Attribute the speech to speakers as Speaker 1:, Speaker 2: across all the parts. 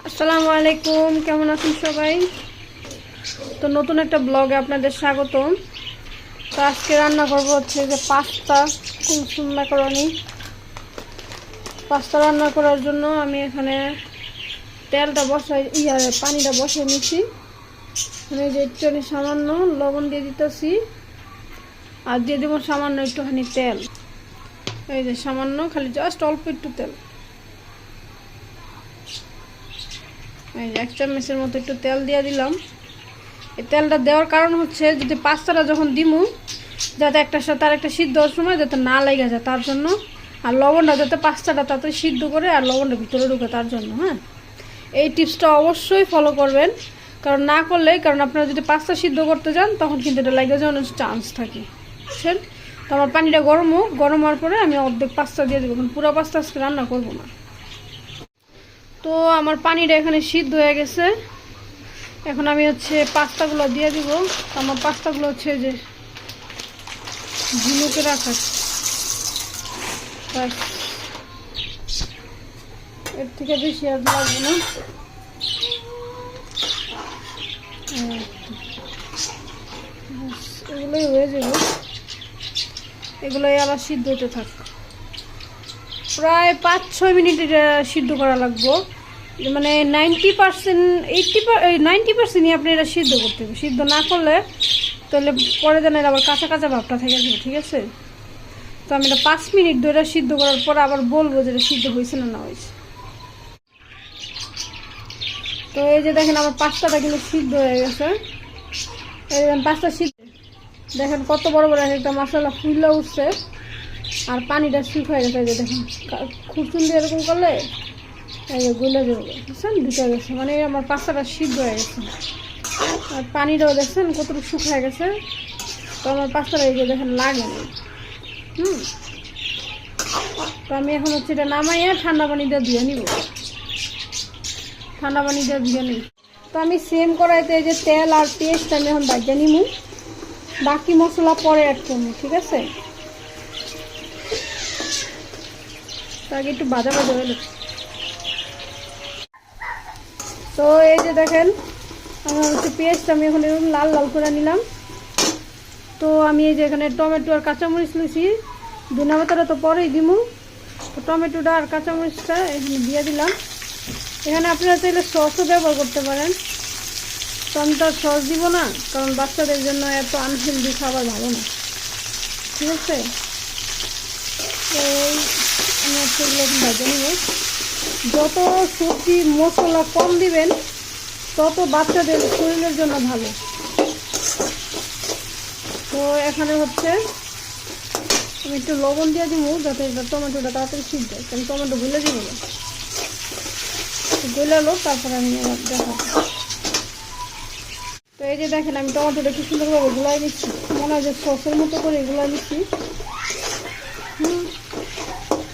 Speaker 1: আসসালামু আলাইকুম, কেমন আছেন সবাই? তো নতুন একটা ব্লগে আপনাদের স্বাগতম। তো আজকে রান্না করব হচ্ছে যে পাস্তা, কুলসুম ম্যাকারনি। পাস্তা রান্না করার জন্য আমি এখানে তেলটা পানিটা বসাই নিচ্ছি। আমি যে একটুখানি সামান্য লবণ দিয়ে দিতেছি আর দিয়ে দেবো সামান্য একটুখানি তেল। এই যে সামান্য, খালি জাস্ট অল্প একটু তেল। এই যে 1 চামচের মতো একটু তেল দিয়ে দিলাম। এই তেলটা দেওয়ার কারণ হচ্ছে যদি পাস্তাটা যখন দিমু যাতে একটার সাথে আর একটা সিদ্ধ হওয়ার সময় যাতে না লেগে যায় তার জন্য, আর লবণটা যাতে পাস্তাটা তাতে সিদ্ধ করে আর লবণটা ভিতরে ঢুকে তার জন্য। হ্যাঁ, এই টিপসটা অবশ্যই ফলো করবেন, কারণ না করলে আপনারা যদি পাস্তা সিদ্ধ করতে যান তখন কিন্তু এটা লেগে যাওয়ার চান্স থাকে, বুঝছেন? তো আমার পানিটা গরম হওয়ার পরে আমি অর্ধেক পাস্তা দিয়ে দেবো, কারণ পুরো পাস্তা আজকে রান্না করবো না। তো আমার পানিটা এখানে সিদ্ধ হয়ে গেছে। এখন আমি হচ্ছে পাস্তাগুলো দিয়ে দিব। আমার পাস্তাগুলো হচ্ছে যে ঝিনুকে রাখা, এর থেকে বেশি আর লাগবে না। এগুলোই হয়ে যাবে, এগুলোই আবার সিদ্ধ হতে থাক। প্রায় 5-6 মিনিট সিদ্ধ করা লাগবে, মানে 90%, 90%ই আপনি এটা সিদ্ধ করতে হবে। সিদ্ধ না করলে তাহলে পরে দেন আবার কাঁচা কাঁচা ভাবটা থেকে যাবে, ঠিক আছে? তো আমি এটা 5 মিনিট ধরে সিদ্ধ করার পর আবার বলবো যে এটা সিদ্ধ হয়েছে না হয়েছে। তো এই যে দেখেন আমার পাস্তাটা কিন্তু সিদ্ধ হয়ে গেছে। এই পাস্তা সিদ্ধ দেখেন কত বড় বড় একটা মশলা ফুলে উঠছে আর পানিটা শুকিয়ে গেছে। এই যে দেখেন খুরচুন দিয়ে এরকম করলে এই যে গুলে যাবে, বুঝছেন? ঢুকে গেছে, মানে আমার পাস্তাটা সিদ্ধ হয়ে গেছে। আর পানিটাও দেখছেন কতটুকু শুকিয়ে গেছে। তো আমার পাস্তাটা এই যে দেখেন লাগে না। তো আমি এখন হচ্ছে এটা নামাইয়া ঠান্ডা পানি দিয়ে ধুয়ে নিব, ঠান্ডা পানি দিয়ে ধুয়ে নিই। তো আমি সেম কড়াইতে এই যে তেল আর পেস্ট আমি এখন বাজিয়ে নিব, বাকি মশলা পরে অ্যাড করবো, ঠিক আছে? তাকে একটু ভাজা ভাজা হলো। তো এই যে দেখেন আমার হচ্ছে পেস্ট আমি এখন এরকম লাল লাল করে নিলাম। তো আমি এই যে এখানে টমেটো আর কাঁচামরিচ নিয়েছি, ধনিয়া পাতাটা তো পরেই দিব। তো টমেটোটা আর কাঁচামরিচটা এখানে দিয়ে দিলাম। এখানে আপনারা চাইলে সসও ব্যবহার করতে পারেন। তো আমি তো আর সস দিব না, কারণ বাচ্চাদের জন্য এত আনহেলদি খাবার ভালো না, ঠিক আছে? তো আমি হচ্ছে এগুলো এখন ভেজে নিব। যত সবজি মশলা কম দিবেন তত বাচ্চাদের শরীরের জন্য ভালো। তো এখানে হচ্ছে আমি একটু লবণ দিয়ে দিব যাতে টমেটোটা তাড়াতাড়ি সিদ্ধ হয়, কারণ টমেটো গুলে দিব না। গলে এলো তারপরে আমি দেখাবো। তো এই যে দেখেন আমি টমেটোটা কি সুন্দরভাবে গুলাই নিচ্ছি, মনে হয় যে সসের মতো করে গুলাই নিচ্ছি।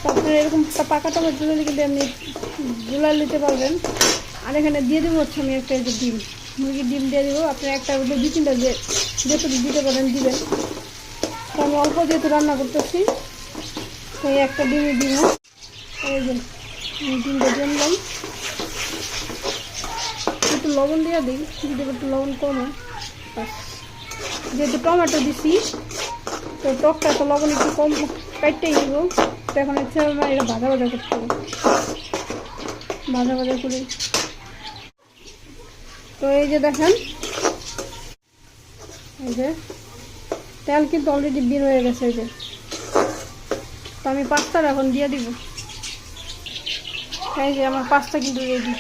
Speaker 1: তারপরে এরকম পাকা টমেটো দিলে কিন্তু এমনি গুলাই নিতে পারবেন। আর এখানে দিয়ে দেবো হচ্ছে আমি একটা ডিম, মুরগির ডিম দিয়ে দেবো। আপনি একটা 2-3টা যেহেতু দিতে পারেন দিবেন। তো আমি অল্প যেহেতু রান্না করতেছি সেই একটা ডিমই দিব। এই যে ডিমটা দিয়ে নিলাম, একটু লবণ দিয়ে দিই, যদি একটু লবণ কম হয়। যেহেতু টমেটো দিছি তো টকটা তো লবণ একটু কম কাটতেই দিব। তো এখন হচ্ছে আমার এটা ভাজা ভাজা করতে হবে, ভাজা ভাজা করি। তো এই যে দেখেন এই যে তেল কিন্তু অলরেডি বের হয়ে গেছে। এই যে তো আমি পাস্তাটা এখন দিয়ে দিব। এই যে আমার পাস্তা কিন্তু রেডি,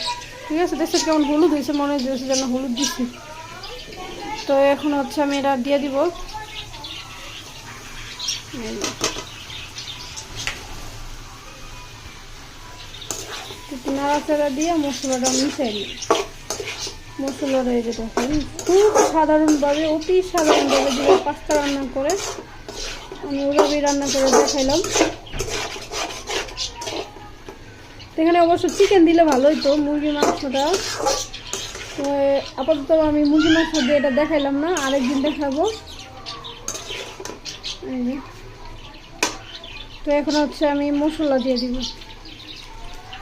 Speaker 1: ঠিক আছে? দেখতে কেমন হলুদ হয়েছে, মনে হচ্ছে যেন হলুদ দিচ্ছি। তো এখন হচ্ছে আমি এটা দিয়ে দিব। নাড়াচাড়া দিয়ে মশলাটা মিশিয়ে দিই। মশলাটা এই যে দেখেন খুব সাধারণভাবে, অতি সাধারণভাবে দিয়ে পাস্তা রান্না করে আমি ওইভাবেই রান্না করে দেখাইলাম। এখানে অবশ্য চিকেন দিলে ভালোই, তো মুরগির মাংসটা। তো আপাতত আমি মুরগির মাংস দিয়ে এটা দেখাইলাম না, আরেকদিন দেখাবো। তো এখন হচ্ছে আমি মশলা দিয়ে দিব।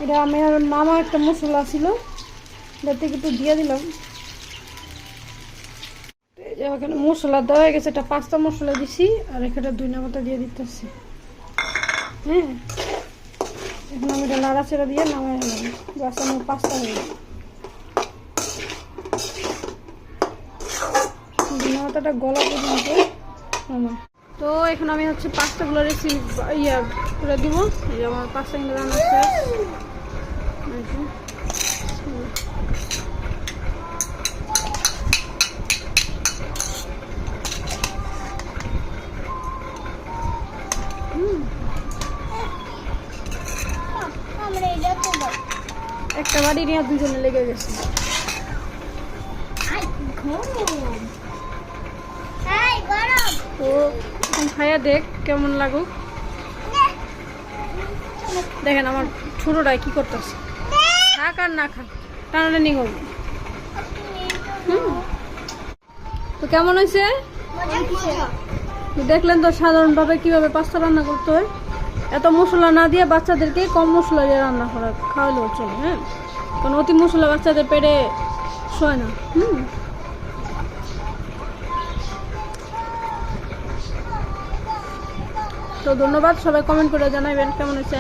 Speaker 1: এটা আমার মামা একটা মশলা ছিল, এর থেকে একটু দিয়ে দিলাম। এই যে এখানে মশলা দেওয়া হয়ে গেছে, একটা পাস্তা মশলা দিছি আর এখানে ধনিয়া পাতা দিয়ে দিতেছি। হ্যাঁ, এখন আমি এটা নাড়াচাড়া দিয়ে নামাই নিলাম, বাস আমার পাস্তা হয়ে গেল। ধনিয়া পাতাটা গলা পর্যন্ত নামাই। তো এখন আমি হচ্ছে পাস্তাগুলো রেসিপি করে দিব। এই যে আমার পাস্তা কিন্তু রান্না শেষ। একটা বাড়ি নিয়ে দুজনে লেগে গেছে। তো এখন খাইয়া দেখ কেমন লাগুক। দেখেন আমার ছোটটাই কি করতেছে, খাক আর না খাক টানাটানি করবো। তো কেমন হয়েছে দেখলেন তো, সাধারণভাবে কিভাবে পাস্তা রান্না করতে হয়। এত মশলা না দিয়ে বাচ্চাদেরকে কম মশলা দিয়ে রান্না করা খাওয়ালেও চলে। হ্যাঁ, কারণ অতি মশলা বাচ্চাদের পেটে শোয় না। তো ধন্যবাদ, সবাই কমেন্ট করে জানাবেন কেমন হয়েছে।